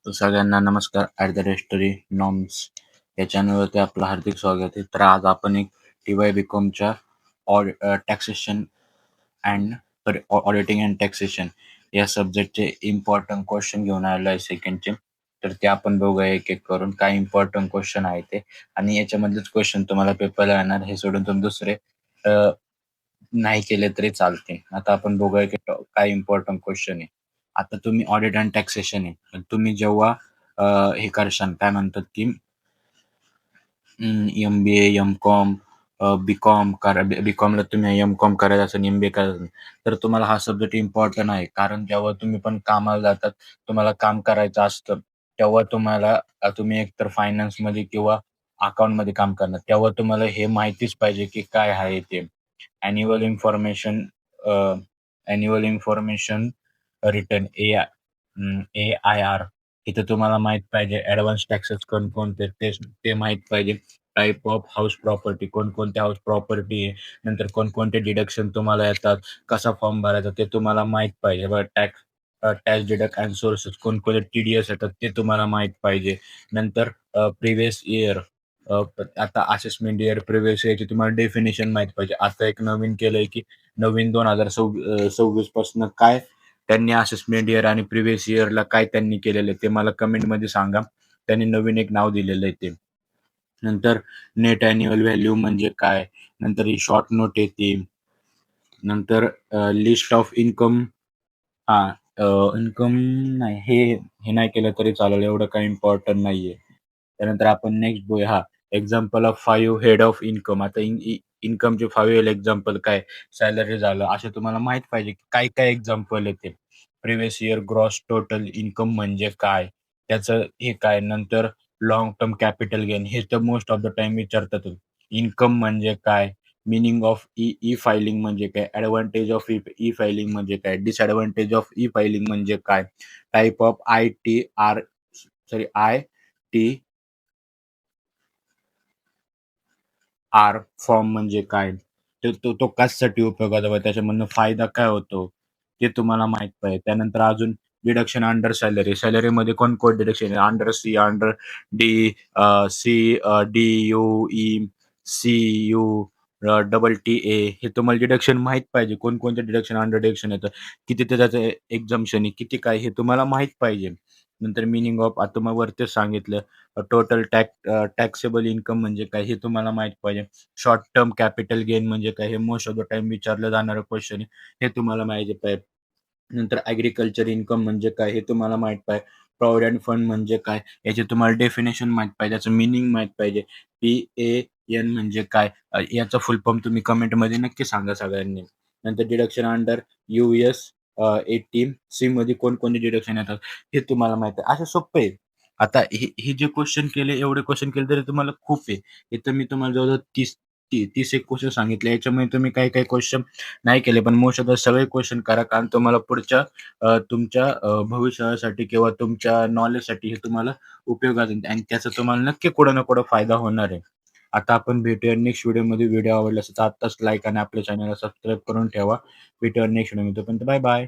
तर सगळ्यांना नमस्कार. At the rate story norms या चॅनलवरती आपलं हार्दिक स्वागत आहे. तर आज आपण एक TY BComच्या taxation and auditing and taxation या सब्जेक्टचे इम्पॉर्टंट क्वेश्चन घेऊन आलेलो आहे सेकंडचे. तर ते आपण बघूया एक एक करून काय इम्पॉर्टंट क्वेश्चन आहे ते, आणि याच्यामधलेच क्वेश्चन तुम्हाला पेपरला येणार, हे सोडून तुम्ही दुसरे नाही केले तरी चालते. आता आपण बघूया की काय इम्पॉर्टंट क्वेश्चन आहे. आता तुम्ही ऑडिट अँड टॅक्सेशन आहे, तुम्ही जेव्हा हे करशाल, काय म्हणतात की MBA, M.Com, B.Com B.Comला तुम्ही M.Com करायचं असेल, MBA करायचं असेल, तर तुम्हाला हा सब्जेक्ट इम्पॉर्टंट आहे. कारण जेव्हा तुम्ही पण कामाला जातात, तुम्हाला काम करायचं असतं, तेव्हा तुम्ही एकतर फायनान्समध्ये किंवा अकाउंटमध्ये काम करणार. तेव्हा तुम्हाला हे माहितीच पाहिजे की काय आहे ते. Annual information annual information return AIR. इथं तुम्हाला माहित पाहिजे ॲडव्हान्स टॅक्सेस कोणकोणते ते माहित पाहिजे. टाइप ऑफ हाऊस प्रॉपर्टी, कोणकोणत्या हाऊस प्रॉपर्टी आहे, नंतर कोणकोणते डिडक्शन तुम्हाला येतात, कसा फॉर्म भरायचा ते तुम्हाला माहित पाहिजे. बरं, टॅक्स डिडक्ट अँड सोर्सेस, कोणकोणते TDS येतात ते तुम्हाला माहित पाहिजे. नंतर प्रिव्हियस इयर, आता असेसमेंट इयर, प्रिव्हियस इयरची तुम्हाला डेफिनेशन माहित पाहिजे. आता एक नवीन केलंय की नवीन 2026 पासून काय त्यांनी असेसमेंट इयर आणि प्रिव्हियस इयरला काय त्यांनी केलेलं आहे ते मला कमेंटमध्ये सांगा. त्यांनी नवीन एक नाव दिलेलं आहे ते. नंतर नेट ॲन्युअल व्हॅल्यू म्हणजे काय, नंतर ही शॉर्ट नोट येते, नंतर लिस्ट ऑफ इन्कम. हां, इन्कम नाही, हे हे नाही केलं तरी चालेल, एवढं काही इम्पॉर्टंट नाहीये. त्यानंतर आपण नेक्स्ट बघूया. Example of 5 head of income. आता इन्कमचे 5 एक्झाम्पल काय, सॅलरी झालं, असे तुम्हाला माहित पाहिजे की काय काय एक्झाम्पल येते. Previous year gross total income म्हणजे काय, त्याचं हे काय. नंतर लॉंग टर्म कॅपिटल गेन, हे तर मोस्ट ऑफ द टाइम विचारतात. इन्कम म्हणजे काय, मीनिंग ऑफ ई फायलिंग म्हणजे काय, ॲडव्हान्टेज ऑफ ई फायलिंग म्हणजे काय, डिसॲडव्हान्टेज ऑफ ई फायलिंग म्हणजे काय, टाइप ऑफ ITR फॉर्म म्हणजे काय, तो कशासाठी उपयोगाचा आहे, त्याच्यामधनं फायदा काय होतो ते तुम्हाला माहित पाहिजे. त्यानंतर अजून डिडक्शन अंडर सॅलरी, सॅलरीमध्ये कोण डिडक्शन आहे, under C, under D, C, DUE, CU, TTA, हे तुम्हाला डिडक्शन माहित पाहिजे. कोणकोणते डिडक्शन, अंडर डिडक्शन येतं, किती त्याचं एक्झम्पशन आहे, किती काय, हे तुम्हाला माहित पाहिजे. नंतर मिनिंग ऑफ, आता मग वरतीच सांगितलं, टोटल टॅक्सेबल इन्कम म्हणजे काय, हे तुम्हाला माहित पाहिजे. शॉर्ट टर्म कॅपिटल गेन म्हणजे काय, हे मोस्ट ऑफ द टाइम विचारलं जाणारं क्वेश्चन आहे, हे तुम्हाला माहिती पाहिजे. नंतर ॲग्रिकल्चर इन्कम म्हणजे काय, हे तुम्हाला माहित पाहिजे. प्रॉव्हिडंट फंड म्हणजे काय, याचे तुम्हाला डेफिनेशन माहित पाहिजे, याचं मिनिंग माहित पाहिजे. PAN म्हणजे काय, याचा फुल फॉर्म तुम्ही कमेंटमध्ये नक्की सांगा सगळ्यांनी. नंतर डिडक्शन अंडर US 18C मध्ये कोणकोणते डिडक्शन येतात हे तुम्हाला माहिती आहे. असं सोपं आहे. आता हे जे क्वेश्चन केले, एवढे क्वेश्चन केले तरी तुम्हाला खूप आहे. इथं मी तुम्हाला जवळ-जवळ 30 एक क्वेश्चन सांगितले. याच्यामुळे तुम्ही काही क्वेश्चन नाही केले, पण मोस्ट ऑफ द सगळे क्वेश्चन करा. कारण तुम्हाला पुढच्या तुमच्या भविष्यासाठी किंवा तुमच्या नॉलेजसाठी हे तुम्हाला उपयोगात येईल, आणि त्याचा तुम्हाला नक्की कुठं ना कुठं फायदा होणार आहे. आता आपण भेटूया नेक्स्ट व्हिडिओमध्ये. व्हिडिओ आवडला असेल तर आत्ताच लाईक आणि आपल्या चॅनलला सबस्क्राईब करून ठेवा. भेटूया नेक्स्ट व्हिडिओमध्ये. तोपर्यंत बाय बाय.